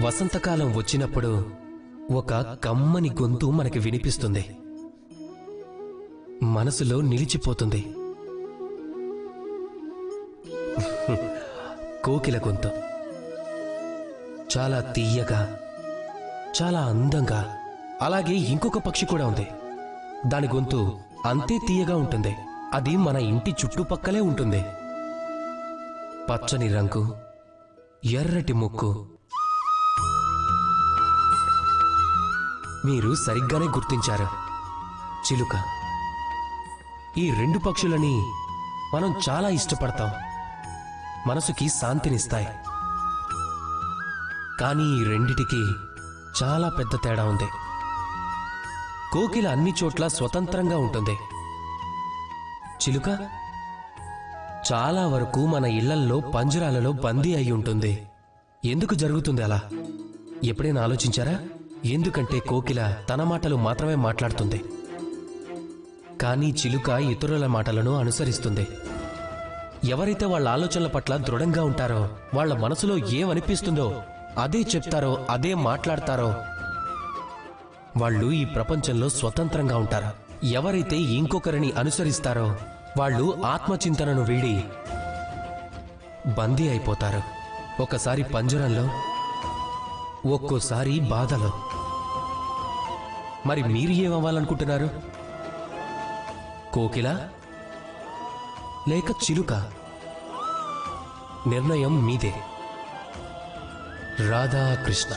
వసంతకాలం వచ్చినప్పుడు ఒక కమ్మని గొంతు మనకి వినిపిస్తుంది, మనసులో నిలిచిపోతుంది. కోకిల గొంతు చాలా తీయగా, చాలా అందంగా. అలాగే ఇంకొక పక్షి కూడా ఉంది, దాని గొంతు అంతే తీయగా ఉంటుంది. అది మన ఇంటి చుట్టుపక్కలే ఉంటుంది. పచ్చని రంగు, ఎర్రటి ముక్కు. మీరు సరిగ్గానే గుర్తించారు, చిలుక. ఈ రెండు పక్షులని మనం చాలా ఇష్టపడతాం, మనసుకి శాంతినిస్తాయి. కానీ ఈ రెండిటికి చాలా పెద్ద తేడా ఉంది. కోకిల అన్ని చోట్ల స్వతంత్రంగా ఉంటుంది. చిలుక చాలా వరకు మన ఇళ్లల్లో పంజరాలలో బందీ అయి ఉంటుంది. ఎందుకు జరుగుతుంది అలా? ఎప్పుడైనా ఆలోచించారా? ఎందుకంటే కోకిల తన మాటలు మాత్రమే మాట్లాడుతుంది, కానీ చిలుక ఇతరుల మాటలను అనుసరిస్తుంది. ఎవరైతే వాళ్ళ ఆలోచనల పట్ల దృఢంగా ఉంటారో, వాళ్ళ మనసులో ఏమనిపిస్తుందో అదే చెప్తారో, అదే మాట్లాడతారో, వాళ్ళు ఈ ప్రపంచంలో స్వతంత్రంగా ఉంటారు. ఎవరైతే ఇంకొకరిని అనుసరిస్తారో వాళ్ళు ఆత్మచింతనను వీడి బందీ అయిపోతారు. ఒకసారి పంజరంలో, ఒక్కోసారి బాధలో. మరి మీరు ఏమవ్వాలనుకుంటున్నారు? కోకిల లేక చిలుక? నిర్ణయం మీదే. రాధాకృష్ణ.